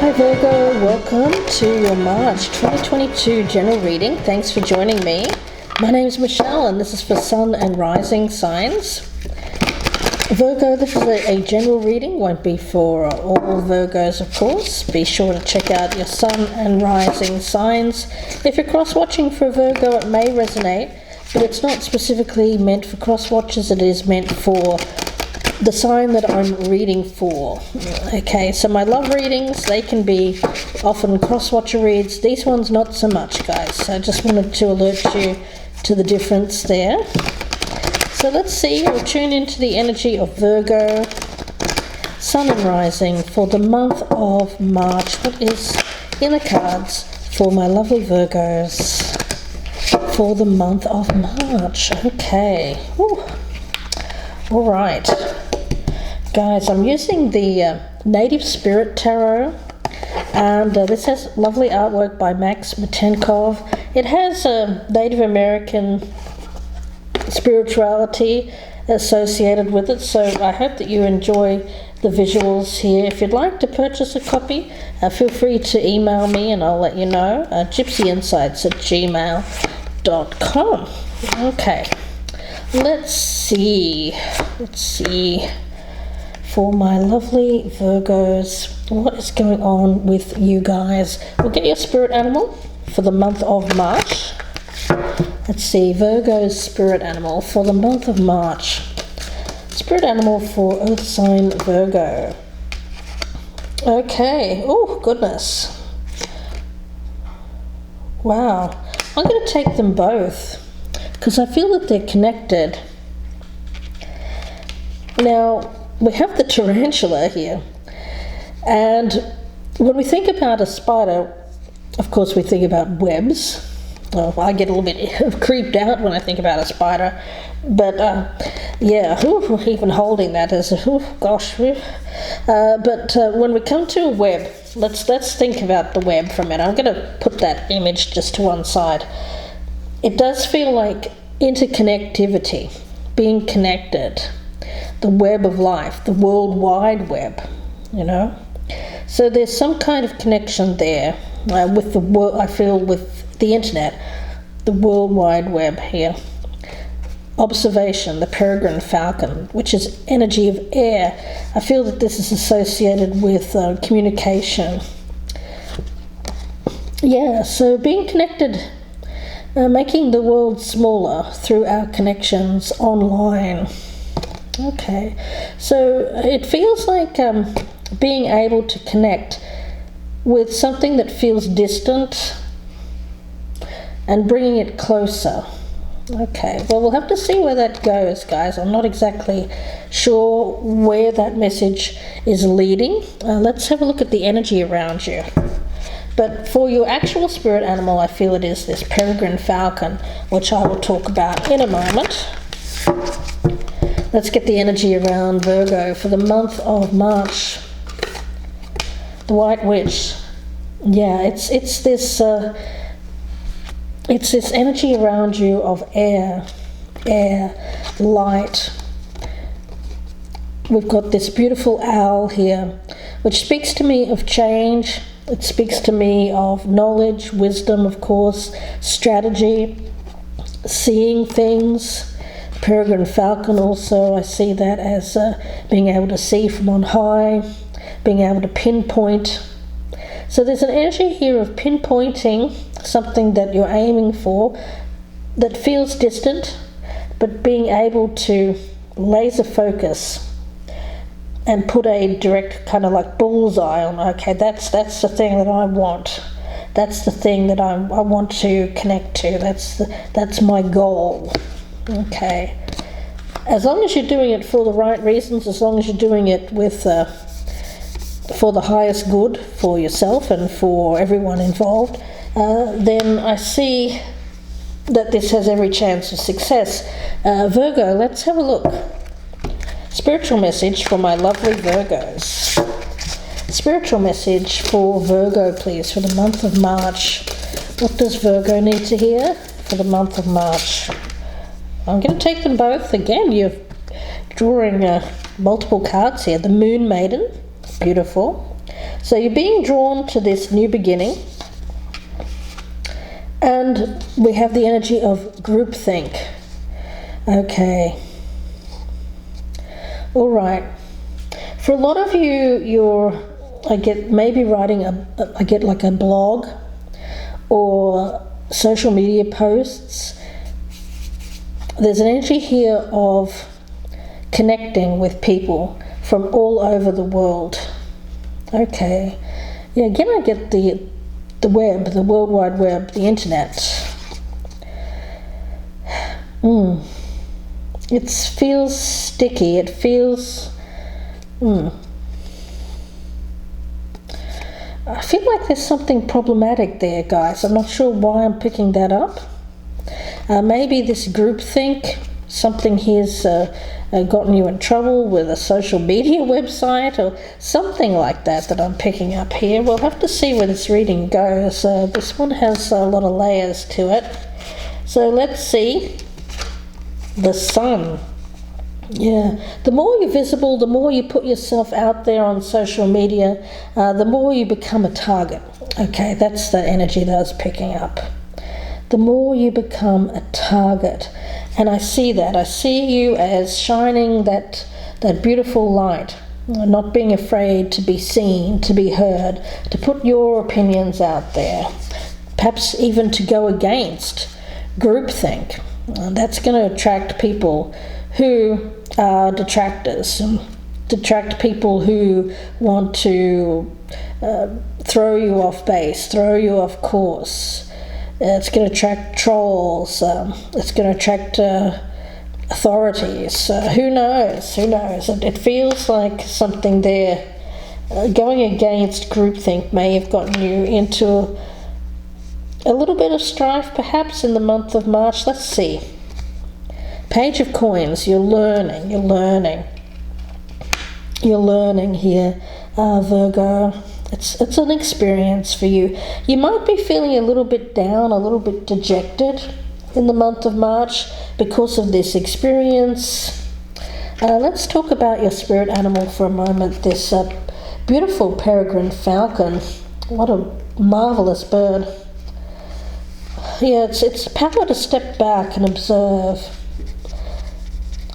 Hi Virgo, welcome to your March 2022 general reading. Thanks for joining me. My name is Michelle and this is for Sun and Rising signs. Virgo, this is a general reading, won't be for all Virgos of course. Be sure to check out your Sun and Rising signs. If you're cross-watching for Virgo, it may resonate, but it's not specifically meant for cross-watchers, it is meant for the sign that I'm reading for. Okay, so my love readings, they can be often cross-watcher reads. These ones not so much, guys. So I just wanted to alert you to the difference there. So let's see, we'll tune into the energy of Virgo, Sun and Rising for the month of March. What is in the cards for my lovely Virgos for the month of March? Okay. Ooh. All right. Guys, I'm using the Native Spirit Tarot, and this has lovely artwork by Max Matenkov. It has Native American spirituality associated with it, so I hope that you enjoy the visuals here. If you'd like to purchase a copy, feel free to email me and I'll let you know. Gypsy Insights at gmail.com. Okay, let's see. For my lovely Virgos, what is going on with you guys? We'll get your spirit animal for the month of March. Let's see, Virgo's spirit animal for the month of March. Spirit animal for Earth sign Virgo. Okay, oh goodness. Wow, I'm going to take them both because I feel that they're connected. Now, we have the tarantula here, and when we think about a spider, of course we think about webs. Well, I get a little bit creeped out when I think about a spider, but yeah, even holding that is, gosh. But when we come to a web, let's think about the web for a minute. I'm going to put that image just to one side. It does feel like interconnectivity, being connected. The web of life, the World Wide Web, you know. So there's some kind of connection there with the world. I feel with the internet, the World Wide Web here. Observation, the peregrine falcon, which is energy of air. I feel that this is associated with communication. Yeah, so being connected, making the world smaller through our connections online. Okay, so it feels like being able to connect with something that feels distant and bringing it closer. Okay, well, we'll have to see where that goes, guys. I'm not exactly sure where that message is leading. Let's have a look at the energy around you. But for your actual spirit animal, I feel it is this peregrine falcon, which I will talk about in a moment. Let's get the energy around Virgo for the month of March. The White Witch. Yeah, it's this energy around you of air, light. We've got this beautiful owl here, which speaks to me of change. It speaks to me of knowledge, wisdom, of course, strategy, seeing things. Peregrine falcon also, I see that as being able to see from on high, being able to pinpoint. So there's an energy here of pinpointing something that you're aiming for that feels distant, but being able to laser focus and put a direct kind of like bullseye on, okay, that's the thing that I want. That's the thing that I want to connect to. That's my goal. Okay, as long as you're doing it for the right reasons, as long as you're doing it with for the highest good for yourself and for everyone involved, then I see that this has every chance of success. Virgo, let's have a look. Spiritual message for my lovely Virgos. Spiritual message for Virgo, please, for the month of March. What does Virgo need to hear for the month of March? I'm going to take them both. Again, you're drawing multiple cards here. The Moon Maiden, beautiful. So you're being drawn to this new beginning. And we have the energy of groupthink. Okay. All right. For a lot of you, I get maybe writing I get like a blog or social media posts. There's an energy here of connecting with people from all over the world. Okay. Yeah, again I get the web, the World Wide Web, the internet. It feels sticky. It feels... I feel like there's something problematic there, guys. I'm not sure why I'm picking that up. Maybe this groupthink, something here's gotten you in trouble with a social media website or something like that I'm picking up here. We'll have to see where this reading goes. This one has a lot of layers to it. So let's see. The Sun. Yeah, the more you're visible, the more you put yourself out there on social media, the more you become a target. Okay, that's the energy that I was picking up. The more you become a target. And I see that. I see you as shining that beautiful light, not being afraid to be seen, to be heard, to put your opinions out there, perhaps even to go against groupthink. That's going to attract people who are detractors, detract people who want to throw you off base, throw you off course. It's going to attract trolls. It's going to attract authorities. Who knows? Who knows? It feels like something there going against groupthink may have gotten you into a little bit of strife, perhaps, in the month of March. Let's see. Page of Coins. You're learning here, Virgo. It's an experience for you. You might be feeling a little bit down, a little bit dejected in the month of March because of this experience. Let's talk about your spirit animal for a moment. This beautiful peregrine falcon. What a marvelous bird. Yeah, it's power to step back and observe.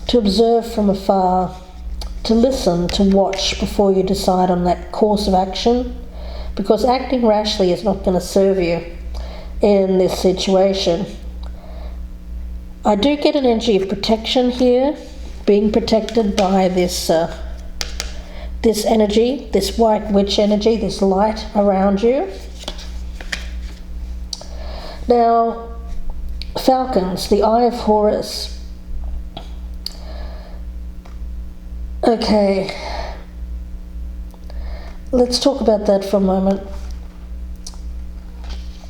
To observe from afar, to listen, to watch before you decide on that course of action, because acting rashly is not going to serve you in this situation. I do get an energy of protection here, being protected by this energy, this white witch energy, this light around you. Now, falcons, the eye of Horus. Okay, let's talk about that for a moment.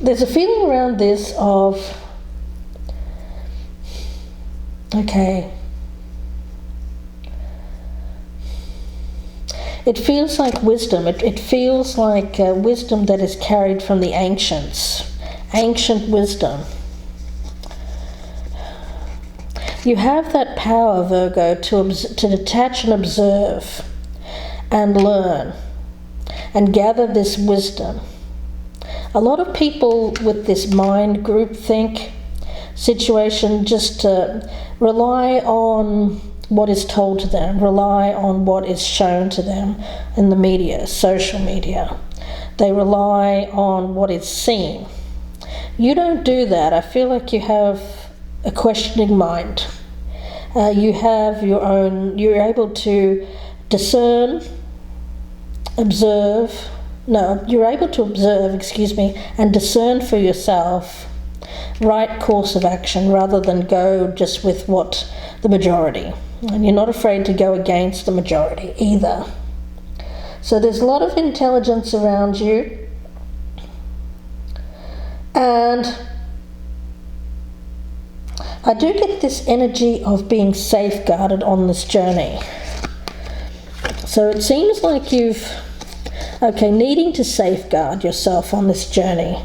There's a feeling around this of, okay, it feels like wisdom. It feels like wisdom that is carried from the ancients, ancient wisdom. You have that power, Virgo, to detach and observe and learn and gather this wisdom. A lot of people with this mind groupthink situation just rely on what is told to them, rely on what is shown to them in the media, social media. They rely on what is seen. You don't do that. I feel like you have a questioning mind. You have your own, you're able to discern, you're able to observe, and discern for yourself right course of action rather than go just with what the majority. And you're not afraid to go against the majority either. So there's a lot of intelligence around you. And I do get this energy of being safeguarded on this journey. So it seems like you've, needing to safeguard yourself on this journey.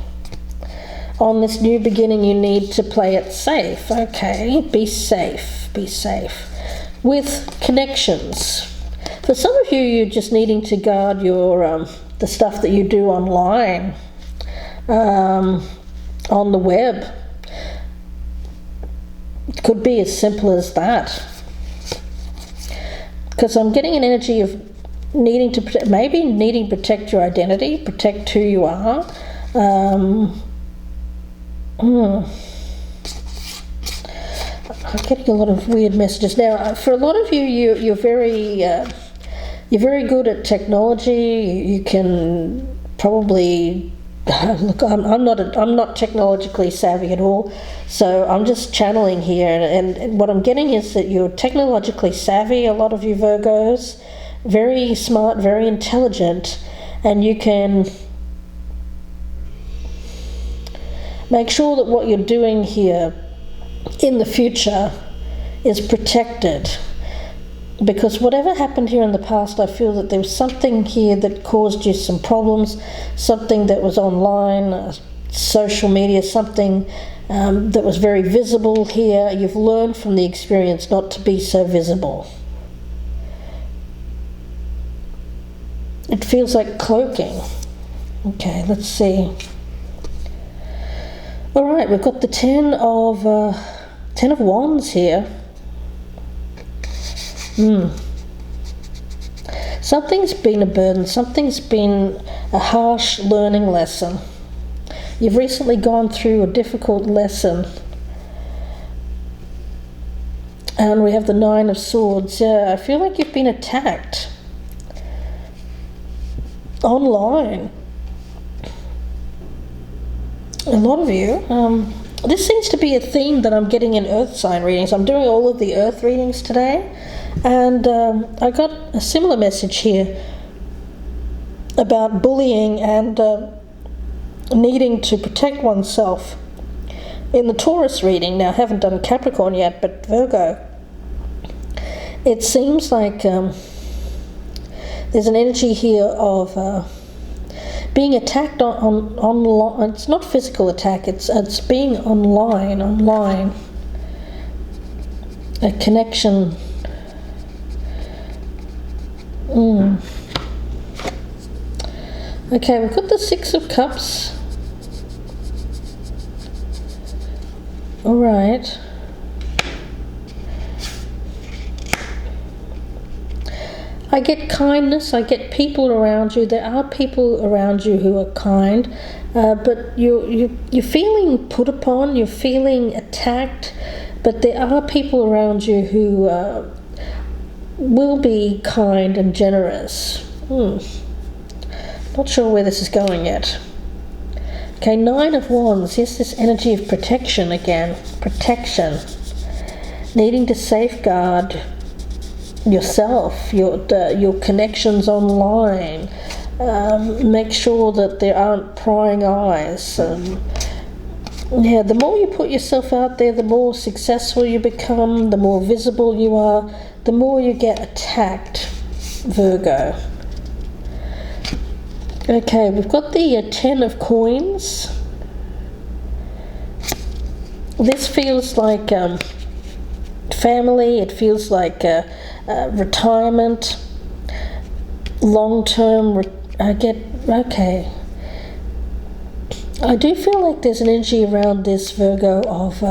On this new beginning, you need to play it safe. Okay, be safe. With connections. For some of you, you're just needing to guard your the stuff that you do online, on the web. It could be as simple as that. Because I'm getting an energy of needing to protect, maybe needing to protect your identity, protect who you are. I'm getting a lot of weird messages now. For a lot of you, you're very good at technology. You can probably look. I'm not technologically savvy at all, so I'm just channeling here. And what I'm getting is that you're technologically savvy. A lot of you Virgos, very smart, very intelligent, and you can make sure that what you're doing here in the future is protected. Because whatever happened here in the past, I feel that there was something here that caused you some problems, something that was online, social media, something that was very visible here. You've learned from the experience not to be so visible. It feels like cloaking. Okay, let's see. All right, we've got the Ten of Wands here. Something's been a burden, something's been a harsh learning lesson. You've recently gone through a difficult lesson. And we have the Nine of Swords. Yeah, I feel like you've been attacked online. A lot of you. This seems to be a theme that I'm getting in earth sign readings. I'm doing all of the earth readings today, and I got a similar message here about bullying and needing to protect oneself. In the Taurus reading, now I haven't done Capricorn yet, but Virgo, it seems like there's an energy here of being attacked on. It's not physical attack, it's being online, a connection. Okay, we've got the Six of Cups. All right. I get kindness, I get people around you. There are people around you who are kind, but you're feeling put upon, you're feeling attacked, but there are people around you who will be kind and generous. Not sure where this is going yet. Okay, Nine of Wands. Here's this energy of protection again. Protection. Needing to safeguard yourself, your connections online. Make sure that there aren't prying eyes. Yeah, the more you put yourself out there, the more successful you become, the more visible you are, the more you get attacked, Virgo. Okay, we've got the Ten of Coins. This feels like family, it feels like retirement, long-term. Okay. I do feel like there's an energy around this, Virgo, of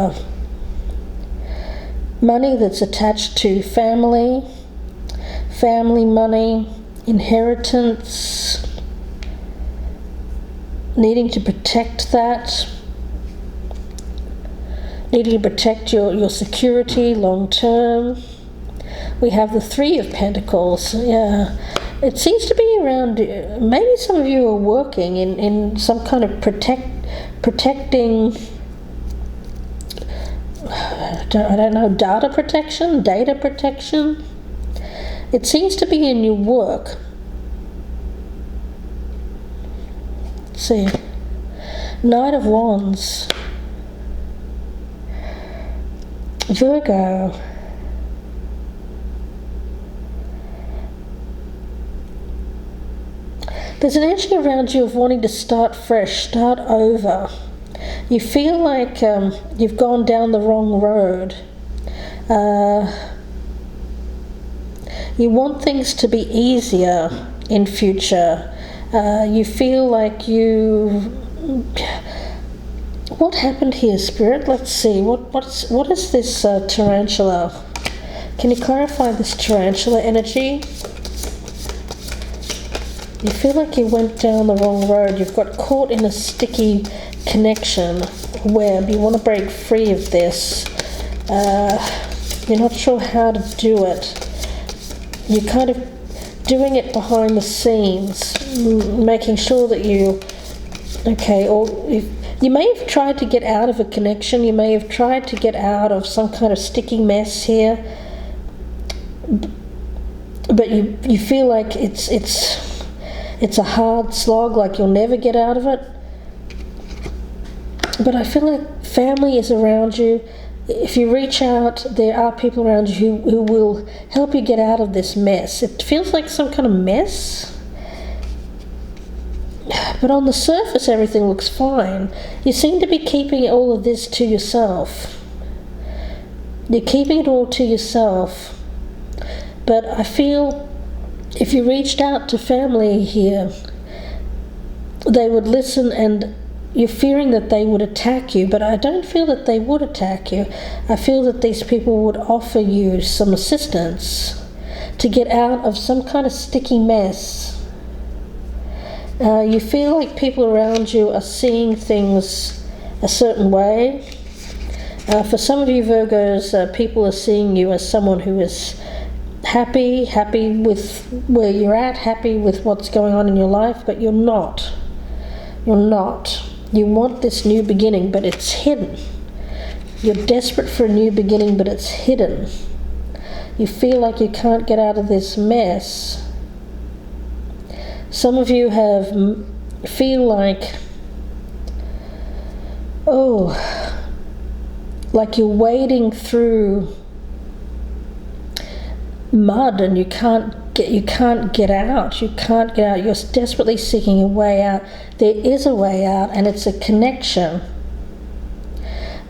money that's attached to family money, inheritance, needing to protect that, needing to protect your security long-term. We have the Three of Pentacles. Yeah, it seems to be around, maybe some of you are working in some kind of protecting, I don't know, data protection. It seems to be in your work. Let's see. Knight of Wands. Virgo. There's an energy around you of wanting to start fresh, start over. You feel like you've gone down the wrong road. You want things to be easier in future. You feel like what happened here, Spirit? Let's see. What is this tarantula? Can you clarify this tarantula energy? You feel like you went down the wrong road. You've got caught in a sticky connection web. You want to break free of this. You're not sure how to do it. You're kind of doing it behind the scenes, making sure that you may have tried to get out of a connection. You may have tried to get out of some kind of sticky mess here, but you feel like it's a hard slog, like you'll never get out of it. But I feel like family is around you. If you reach out, there are people around you who will help you get out of this mess. It feels like some kind of mess, but on the surface everything looks fine. You seem to be keeping all of this to yourself. You're keeping it all to yourself. But I feel if you reached out to family here, they would listen, and you're fearing that they would attack you, but I don't feel that they would attack you. I feel that these people would offer you some assistance to get out of some kind of sticky mess. You feel like people around you are seeing things a certain way. For some of you Virgos, people are seeing you as someone who is happy with where you're at, happy with what's going on in your life, but you're not. You're not. You want this new beginning, but it's hidden. You're desperate for a new beginning, but it's hidden. You feel like you can't get out of this mess. Some of you feel like, like you're wading through mud and you can't get out. You're desperately seeking a way out. There is a way out, and it's a connection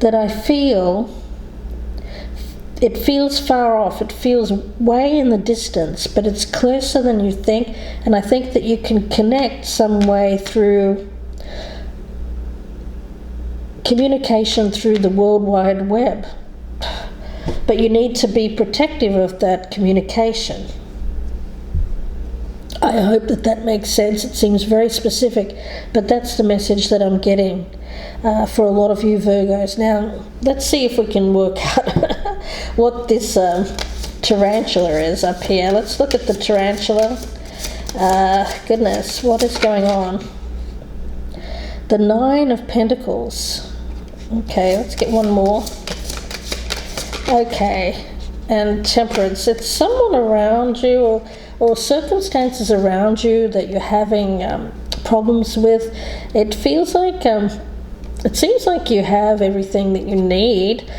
that I feel. It feels far off. It feels way in the distance, but it's closer than you think. And I think that you can connect some way through communication through the World Wide Web. But you need to be protective of that communication. I hope that makes sense. It seems very specific, but that's the message that I'm getting for a lot of you Virgos. Now, let's see if we can work out what this tarantula is up here. Let's look at the tarantula. Goodness, what is going on? The Nine of Pentacles. Okay, let's get one more. Okay, and Temperance. It's someone around you or circumstances around you that you're having problems with. It feels like, it seems like you have everything that you need,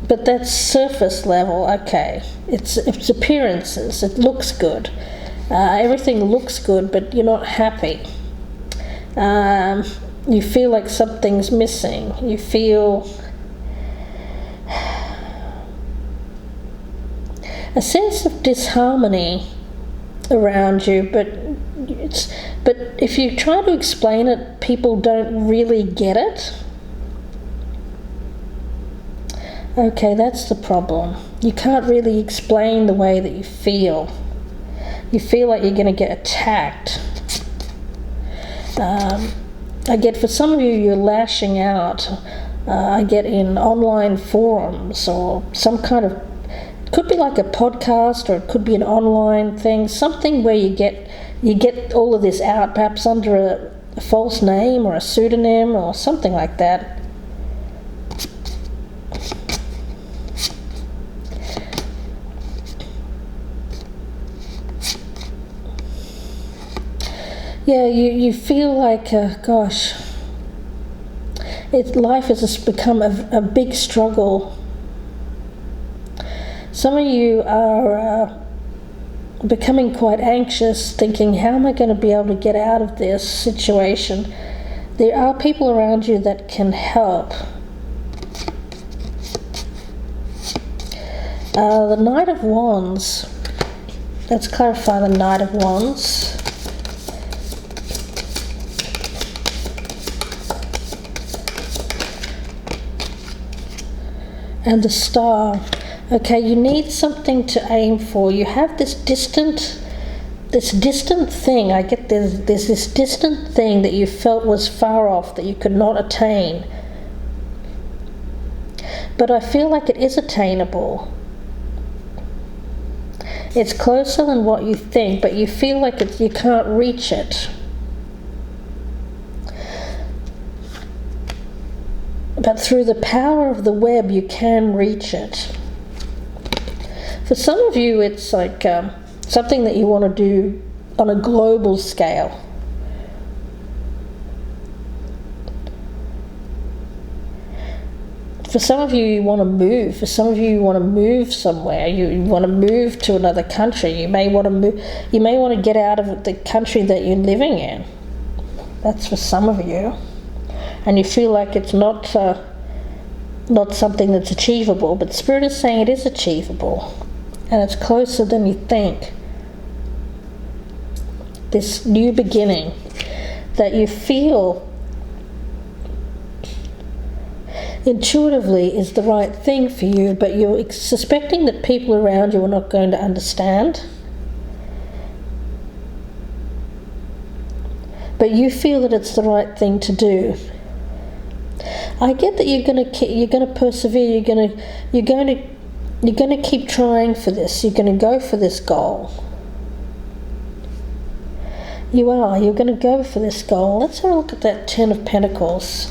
but that's surface level. Okay, it's appearances. It looks good. Everything looks good, but you're not happy. You feel like something's missing. You feel a sense of disharmony around you, but if you try to explain it, people don't really get it. Okay, that's the problem. You can't really explain the way that you feel. You feel like you're going to get attacked. I get, for some of you, you're lashing out. I get in online forums or some kind of, could be like a podcast, or it could be an online thing, something where you get all of this out, perhaps under a false name or a pseudonym or something like that. Yeah, you feel like, gosh, life has just become a big struggle. Some of you are becoming quite anxious, thinking, how am I going to be able to get out of this situation? There are people around you that can help. The Knight of Wands. Let's clarify the Knight of Wands. And the Star. Okay, you need something to aim for. You have this distant thing. I get there's this distant thing that you felt was far off, that you could not attain. But I feel like it is attainable. It's closer than what you think, but you feel like you can't reach it. But through the power of the web, you can reach it. For some of you, it's like something that you want to do on a global scale. For some of you, you want to move. For some of you, you want to move somewhere. You want to move to another country. You may want to move. You may want to get out of the country that you're living in. That's for some of you, and you feel like it's not something that's achievable. But Spirit is saying it is achievable, and it's closer than you think. This new beginning that you feel intuitively is the right thing for you, but you're suspecting that people around you are not going to understand. But you feel that it's the right thing to do. I get that you're going to persevere. You're going to keep trying for this. You're going to go for this goal. You are. You're going to go for this goal. Let's have a look at that Ten of Pentacles.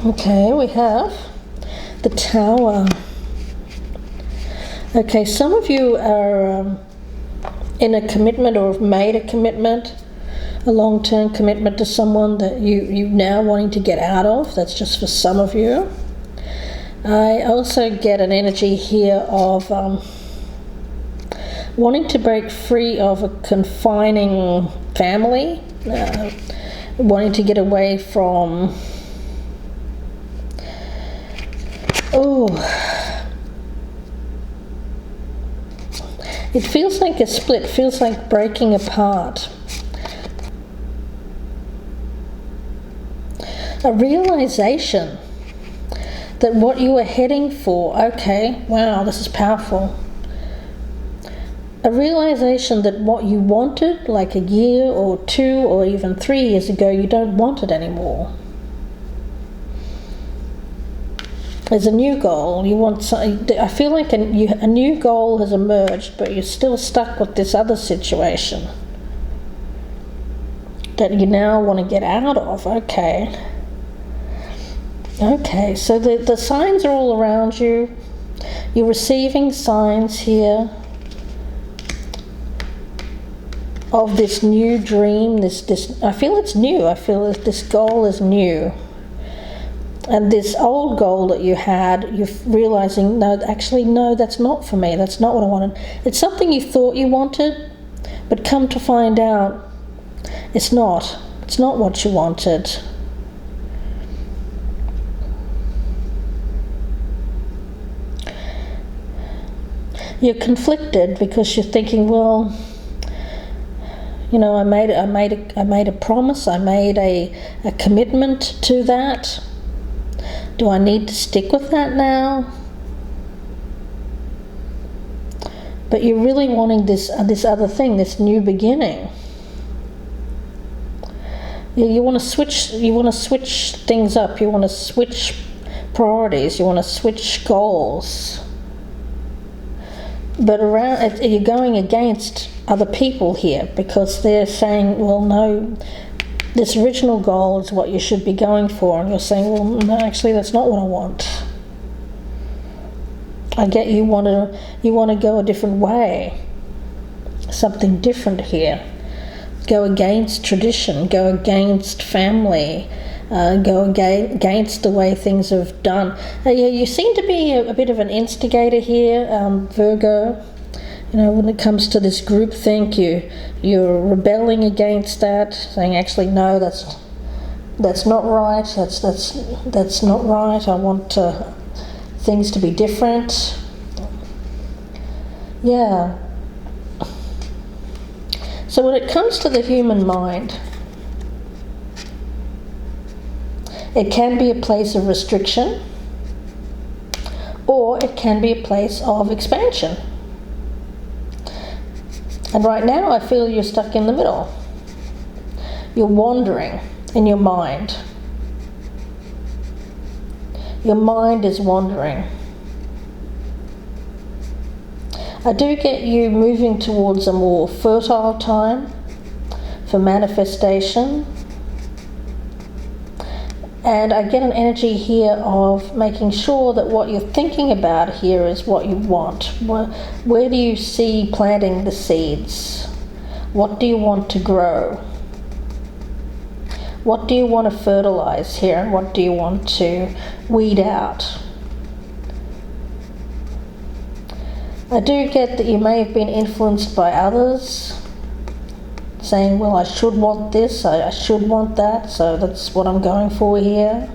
Okay, we have the Tower. Okay, some of you are in a commitment or have made a commitment, a long-term commitment to someone that you now wanting to get out of. That's just for some of you. I also get an energy here of wanting to break free of a confining family, wanting to get away from it feels like a split, feels like breaking apart. A realization that what you were heading for, okay, wow, this is powerful. A realization that what you wanted like a year or 2 or even 3 years ago, you don't want it anymore. There's a new goal. You want something. I feel like a new goal has emerged, but you're still stuck with this other situation that you now want to get out of. Okay, so the signs are all around you. You're receiving signs here of this new dream. This I feel it's new. I feel that this goal is new. And this old goal that you had, you're realizing, no, that's not for me. That's not what I wanted. It's something you thought you wanted, but come to find out, it's not. It's not what you wanted. You're conflicted because you're thinking, well, you know, I made a promise. I made a commitment to that. Do I need to stick with that now? But you're really wanting this other thing, this new beginning. You want to switch. You want to switch things up. You want to switch priorities. You want to switch goals. But you're going against other people here because they're saying, well, no. This original goal is what you should be going for, and you're saying, well, no, actually, that's not what I want. I get you want to go a different way, something different here. Go against tradition, go against family, go against the way things have done. You seem to be a bit of an instigator here, Virgo. You know, when it comes to this groupthink, you're rebelling against that, saying, actually, no, that's not right, that's not right, I want things to be different. Yeah. So when it comes to the human mind, it can be a place of restriction, or it can be a place of expansion. And right now I feel you're stuck in the middle. You're wandering in your mind. Your mind is wandering. I do get you moving towards a more fertile time for manifestation. And I get an energy here of making sure that what you're thinking about here is what you want. Where do you see planting the seeds? What do you want to grow? What do you want to fertilize here, and what do you want to weed out? I do get that you may have been influenced by others, saying, well, I should want this, I should want that, so that's what I'm going for here.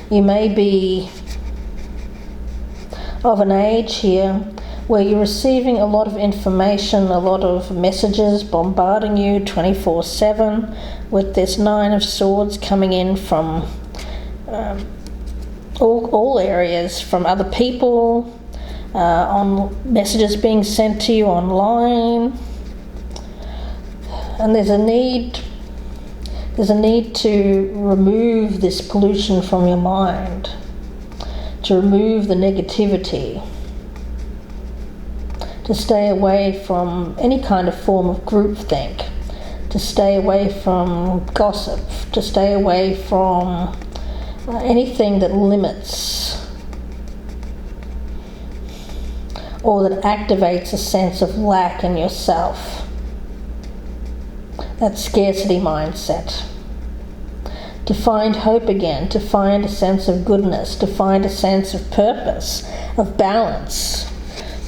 You may be of an age here where you're receiving a lot of information, a lot of messages bombarding you 24/7, with this Nine of Swords coming in from all areas, from other people, on messages being sent to you online. And there's a need to remove this pollution from your mind, to remove the negativity, to stay away from any kind of form of groupthink, to stay away from gossip, to stay away from anything that limits or that activates a sense of lack in yourself. That scarcity mindset. To find hope again, to find a sense of goodness, to find a sense of purpose, of balance.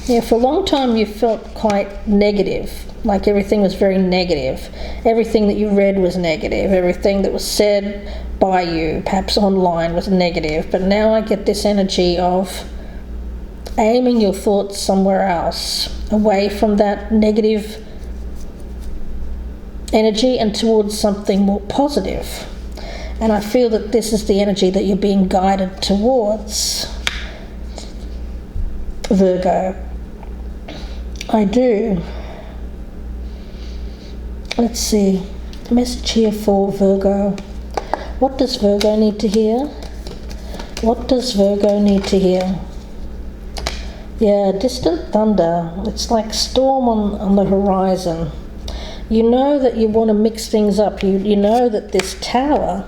Yeah, for a long time you felt quite negative, like everything was very negative. Everything that you read was negative. Everything that was said by you, perhaps online, was negative. But now I get this energy of aiming your thoughts somewhere else, away from that negative energy and towards something more positive. And I feel that this is the energy that you're being guided towards, Virgo. I do. Let's see. Message here for Virgo. What does Virgo need to hear? What does Virgo need to hear? Yeah, distant thunder. It's like storm on the horizon. You know that you want to mix things up. You know that this tower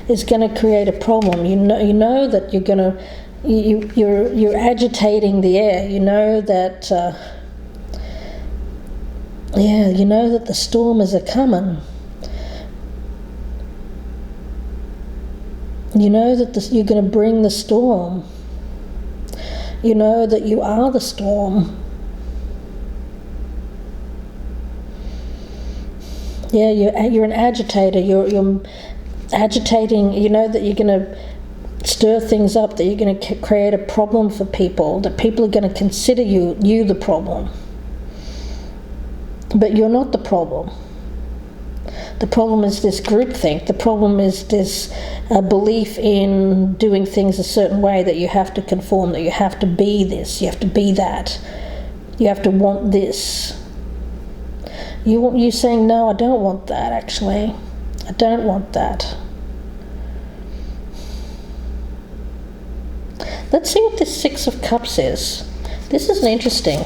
is going to create a problem. You know that you're going to you're agitating the air. You know that you know that the storm is a coming. You know that you're going to bring the storm. You know that you are the storm. Yeah, you're an agitator. You're agitating. You know that you're going to stir things up, that you're going to create a problem for people, that people are going to consider you the problem. But you're not the problem. The problem is this groupthink. The problem is this belief in doing things a certain way, that you have to conform, that you have to be this, you have to be that, you have to want this. You're saying, no, I don't want that, actually. I don't want that. Let's see what this Six of Cups is. This is interesting.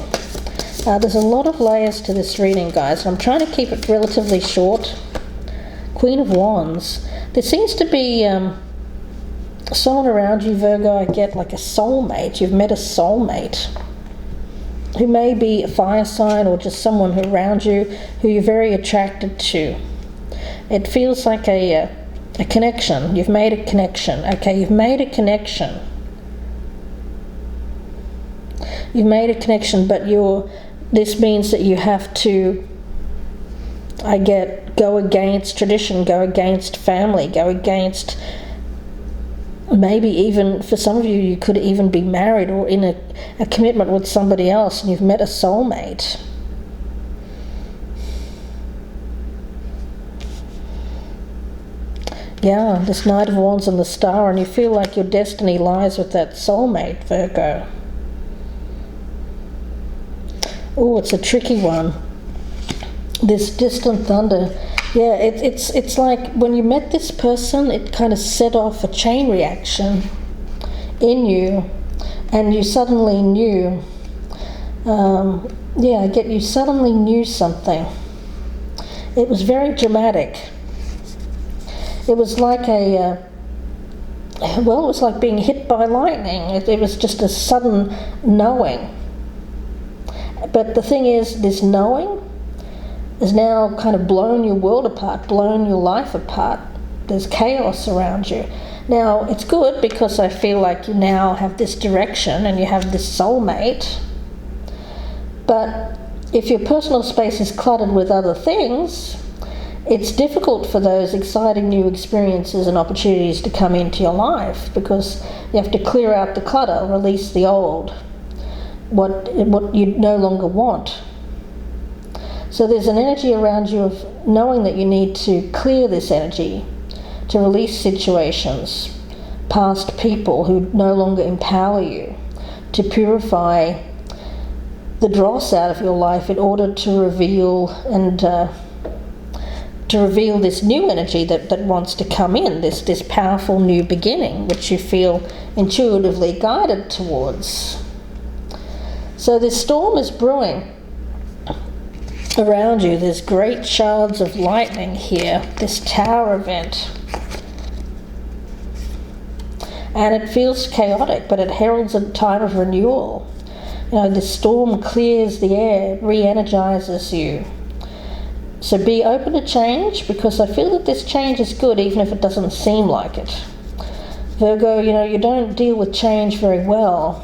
There's a lot of layers to this reading, guys. I'm trying to keep it relatively short. Queen of Wands. There seems to be someone around you, Virgo, I get like a soulmate. You've met a soulmate who may be a fire sign, or just someone who around you who you're very attracted to. It feels like a connection. You've made a connection. Okay, you've made a connection. You've made a connection, but this means that you have to I get go against tradition, go against family, go against, maybe even for some of you, you could even be married or in a commitment with somebody else and you've met a soulmate. Yeah, this Knight of Wands and the Star, and you feel like your destiny lies with that soulmate, Virgo. Oh, it's a tricky one. This distant thunder. Yeah, it's like when you met this person, it kind of set off a chain reaction in you, and you suddenly knew. I get you suddenly knew something. It was very dramatic. It was like it was like being hit by lightning. It was just a sudden knowing. But the thing is, this knowing has now kind of blown your world apart, blown your life apart. There's chaos around you. Now, it's good because I feel like you now have this direction and you have this soulmate. But if your personal space is cluttered with other things, it's difficult for those exciting new experiences and opportunities to come into your life, because you have to clear out the clutter, release the old, what you no longer want. So there's an energy around you of knowing that you need to clear this energy, to release situations, past people who no longer empower you, to purify the dross out of your life in order to reveal this new energy that wants to come in, this powerful new beginning, which you feel intuitively guided towards. So this storm is brewing around you. There's great shards of lightning here, this tower event. And it feels chaotic, but it heralds a time of renewal. You know, this storm clears the air, re-energizes you. So be open to change, because I feel that this change is good even if it doesn't seem like it. Virgo, you don't deal with change very well.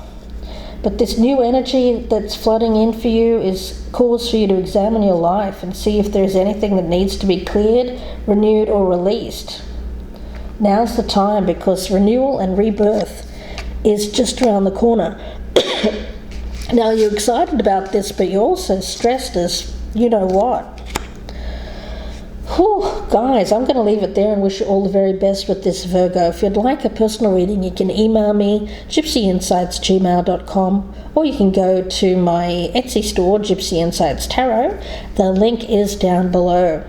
But this new energy that's flooding in for you is cause for you to examine your life and see if there's anything that needs to be cleared, renewed, or released. Now's the time, because renewal and rebirth is just around the corner. Now, you're excited about this, but you're also stressed as you know what. Whew, guys, I'm going to leave it there and wish you all the very best with this, Virgo. If you'd like a personal reading, you can email me, gypsyinsights@gmail.com, or you can go to my Etsy store, Gypsy Insights Tarot. The link is down below.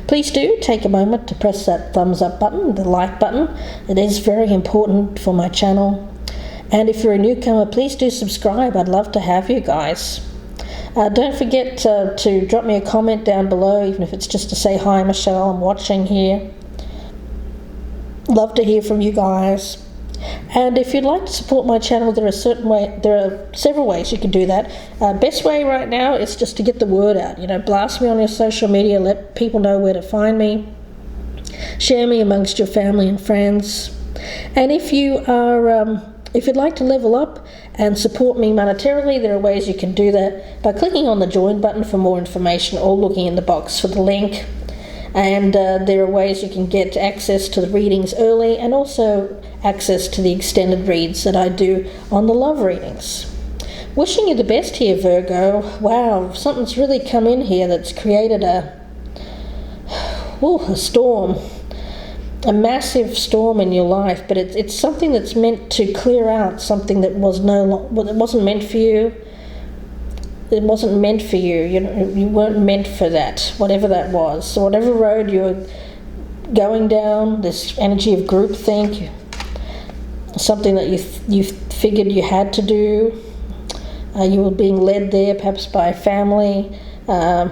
Please do take a moment to press that thumbs up button, the like button. It is very important for my channel. And if you're a newcomer, please do subscribe. I'd love to have you guys. Don't forget to drop me a comment down below, even if it's just to say, hi Michelle, I'm watching here. Love to hear from you guys. And if you'd like to support my channel, there are several ways you can do that. Best way right now is just to get the word out. Blast me on your social media, let people know where to find me. Share me amongst your family and friends. And if you'd like to level up and support me monetarily, there are ways you can do that by clicking on the join button for more information, or looking in the box for the link. And there are ways you can get access to the readings early, and also access to the extended reads that I do on the love readings. Wishing you the best here, Virgo. Wow, something's really come in here that's created a storm. A massive storm in your life, but it's something that's meant to clear out something that wasn't meant for you. It wasn't meant for you. You weren't meant for that, whatever that was. So whatever road you're going down, this energy of groupthink, something that you figured you had to do, you were being led there perhaps by a family. I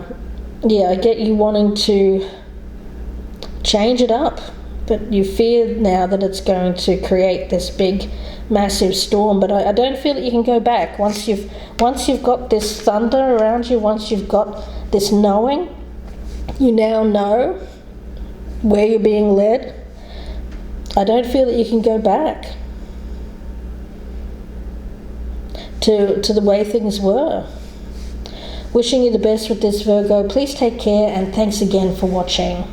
get you wanting to change it up. But you fear now that it's going to create this big, massive storm. But I don't feel that you can go back. Once you've got this thunder around you, once you've got this knowing, you now know where you're being led. I don't feel that you can go back to the way things were. Wishing you the best with this, Virgo. Please take care, and thanks again for watching.